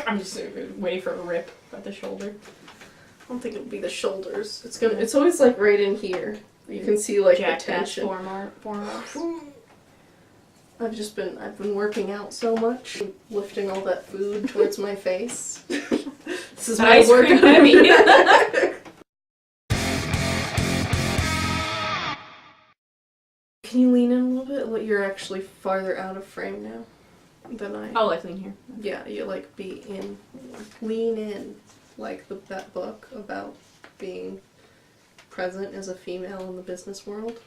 I'm just waiting for a rip at the shoulder. I don't think it'll be the shoulders. It's always like right in here. You can see like the tension. Forearms. I've been working out so much, lifting all that food towards my face. This is my workout. Can you lean in a little bit? You're actually farther out of frame now than I. Oh, like lean here. Yeah, you like be in, lean in, like that book about being present as a female in the business world.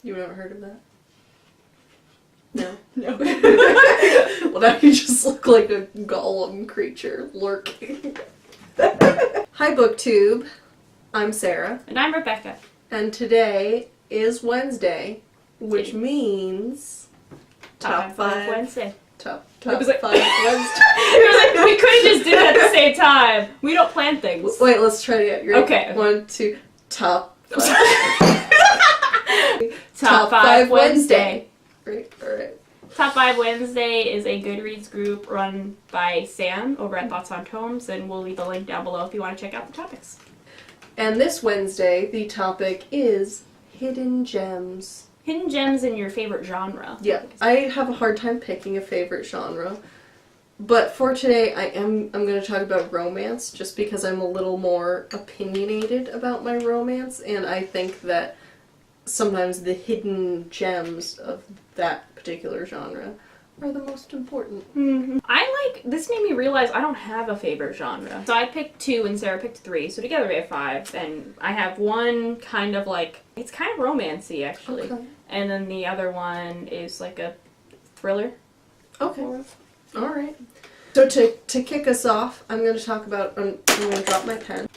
You haven't heard of that? No. No. Well, now you just look like a golem creature lurking. Hi, BookTube. I'm Sarah. And I'm Rebecca. And today is Wednesday, which means Top 5 Wednesday. Top It was like- 5 Wednesday. We couldn't just do it at the same time. We don't plan things. Wait, let's try it again. Okay. 1, 2, Top 5. Top 5 Wednesday. Great, alright. Top 5 Wednesday is a Goodreads group run by Sam over at Thoughts on Tomes, and we'll leave a link down below if you want to check out the topics. And this Wednesday, the topic is hidden gems. Hidden gems in your favorite genre. Yeah, I have a hard time picking a favorite genre. But for today, I'm going to talk about romance, just because I'm a little more opinionated about my romance, and I think that sometimes the hidden gems of that particular genre are the most important. Mm-hmm. This made me realize I don't have a favorite genre. So I picked 2 and Sarah picked 3, so together we have 5, and I have one kind of like, it's kind of romancy actually, Okay. and then the other one is like a thriller. Okay. Alright. So to kick us off, I'm going to talk about, I'm going to drop my pen.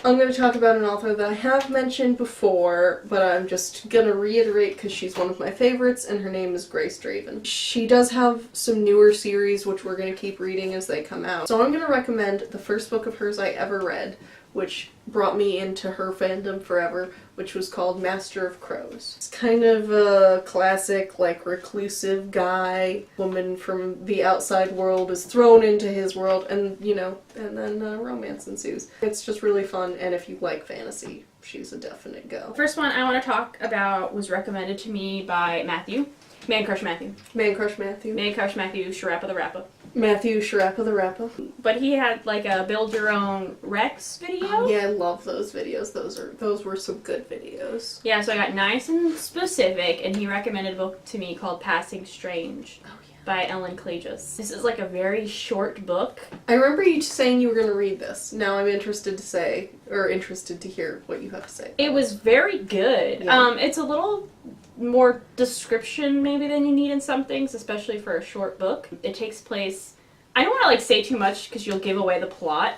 I'm going to talk about an author that I have mentioned before, but I'm just going to reiterate because she's one of my favorites, and her name is Grace Draven. She does have some newer series, which we're going to keep reading as they come out. So I'm going to recommend the first book of hers I ever read, which brought me into her fandom forever, which was called Master of Crows. It's kind of a classic, like, reclusive guy. Woman from the outside world is thrown into his world, and, you know, and then romance ensues. It's just really fun, and if you like fantasy, she's a definite go. First one I want to talk about was recommended to me by Matthew. Man Crush Matthew. Man Crush Matthew. Man Crush Matthew, Sharappa the Rappa. Matthew Sharappa the Rappa. But he had like a build your own Rex video. Yeah, I love those videos. Those were some good videos. Yeah, so I got nice and specific, and he recommended a book to me called Passing Strange by Ellen Klages. This is like a very short book. I remember you saying you were going to read this. Now I'm interested to hear what you have to say. It was very good. Yeah. It's a little more description maybe than you need in some things, especially for a short book. It takes place, I don't want to say too much because you'll give away the plot,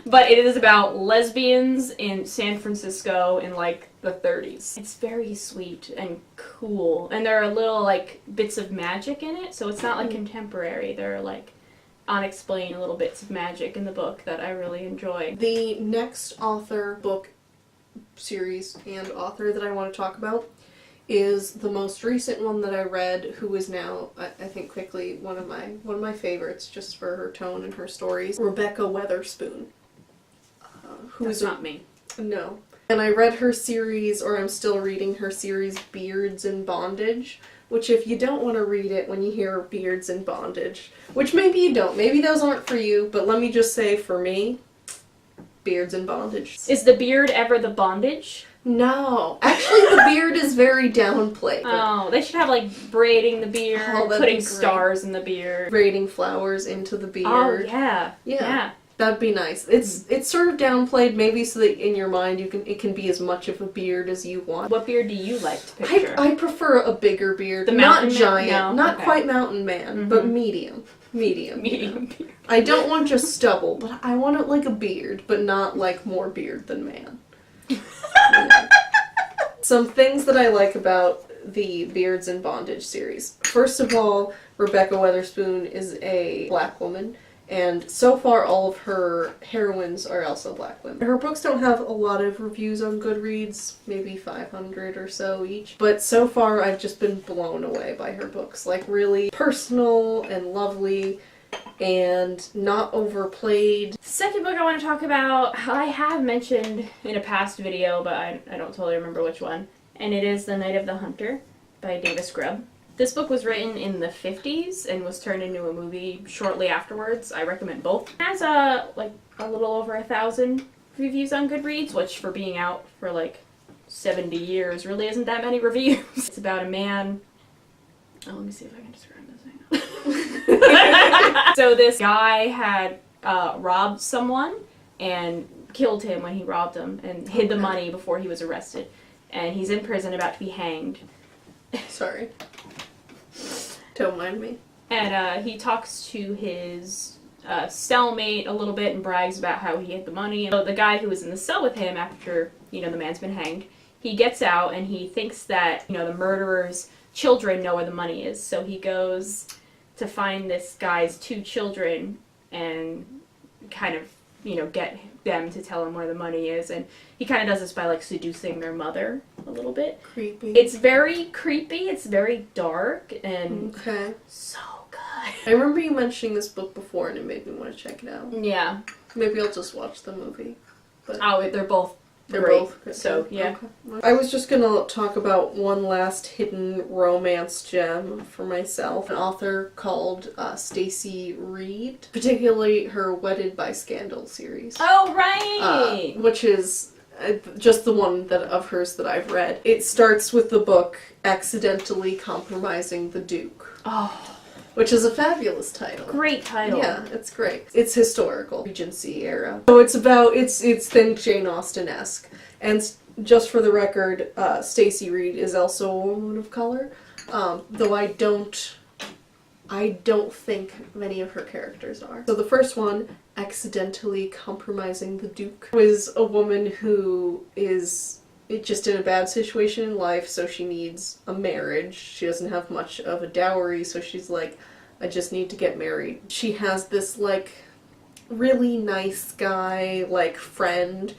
but it is about lesbians in San Francisco in like the 30s. It's very sweet and cool, and there are little like bits of magic in it, so it's not like contemporary. There are like unexplained little bits of magic in the book that I really enjoy. The next author, book, series, and author that I want to talk about is the most recent one that I read, who is now, I think quickly, one of my favorites, just for her tone and her stories, Rebecca Weatherspoon. That's not me. No. And I read her series, or I'm still reading her series, Beards in Bondage, which if you don't want to read it when you hear Beards in Bondage, which maybe you don't, maybe those aren't for you, but let me just say, for me, Beards in Bondage. Is the beard ever the bondage? No. Actually, the beard is very downplayed. Oh, they should have, like, braiding the beard, Oh, that'd putting be great. Stars in the beard. Braiding flowers into the beard. Oh, yeah. Yeah. That'd be nice. It's sort of downplayed, maybe so that in your mind it can be as much of a beard as you want. What beard do you like to picture? I prefer a bigger beard. The not mountain man? giant, No? not Okay. quite mountain man, but medium. Medium. Medium beard. I don't want just stubble, but I want it like a beard, but not like more beard than man. Yeah. Some things that I like about the Beards in Bondage series. First of all, Rebecca Weatherspoon is a black woman, and so far all of her heroines are also black women. Her books don't have a lot of reviews on Goodreads, maybe 500 or so each, but so far I've just been blown away by her books. Like, really personal and lovely, and not overplayed. Second book I want to talk about, I have mentioned in a past video, but I don't totally remember which one. And it is The Night of the Hunter by Davis Grubb. This book was written in the 50s and was turned into a movie shortly afterwards. I recommend both. It has a little over 1,000 reviews on Goodreads, which for being out for like 70 years really isn't that many reviews. It's about a man. Oh, let me see if I can describe this thing. So this guy had robbed someone and killed him when he robbed him and hid the money before he was arrested. And he's in prison about to be hanged. Sorry. Don't mind me. And he talks to his cellmate a little bit and brags about how he hid the money. So the guy who was in the cell with him after, the man's been hanged, he gets out and he thinks that, the murderer's children know where the money is. So he goes to find this guy's 2 children and kind of, get them to tell him where the money is. And he kind of does this by, seducing their mother a little bit. Creepy. It's very creepy. It's very dark and so good. I remember you mentioning this book before and it made me want to check it out. Yeah. Maybe I'll just watch the movie. But They're both they're great. both good. So, yeah. Okay. I was just gonna talk about one last hidden romance gem for myself. An author called Stacy Reid, particularly her Wedded by Scandal series. Oh, right! Which is just the one of hers that I've read. It starts with the book Accidentally Compromising the Duke. Oh. Which is a fabulous title. Great title. Yeah, it's great. It's historical, Regency era. So it's think Jane Austen-esque. And just for the record, Stacy Reid is also a woman of color. Though I don't think many of her characters are. So the first one, Accidentally Compromising the Duke, was a woman who is just in a bad situation in life, so she needs a marriage. She doesn't have much of a dowry, so she's like, I just need to get married. She has this, really nice guy, friend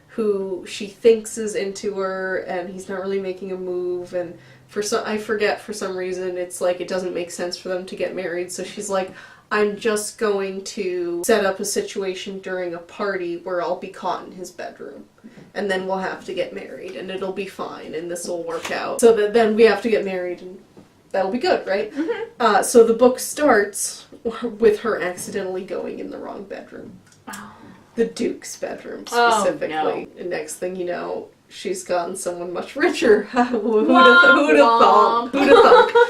who she thinks is into her, and he's not really making a move, and I forget, for some reason, it's it doesn't make sense for them to get married, so she's like, I'm just going to set up a situation during a party where I'll be caught in his bedroom. And then we'll have to get married, and it'll be fine, and this will work out. So that then we have to get married, and that'll be good, right? Mm-hmm. So the book starts with her accidentally going in the wrong bedroom. Oh. The Duke's bedroom, specifically. Oh, no. And next thing you know, she's gotten someone much richer. Who'd have thought?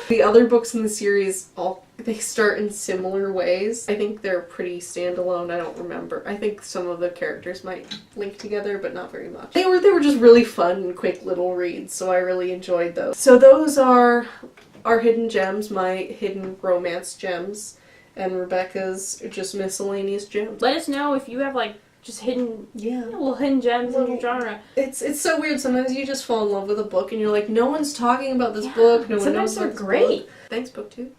The other books in the series, they start in similar ways. I think they're pretty standalone. I don't remember. I think some of the characters might link together, but not very much. They were just really fun and quick little reads, so I really enjoyed those. So those are our hidden gems, my hidden romance gems, and Rebecca's just miscellaneous gems. Let us know if you have just hidden, little hidden gems in your genre. It's so weird. Sometimes you just fall in love with a book and you're like, no one's talking about this book. No one knows about this book. Sometimes they're great. Thanks, BookTube.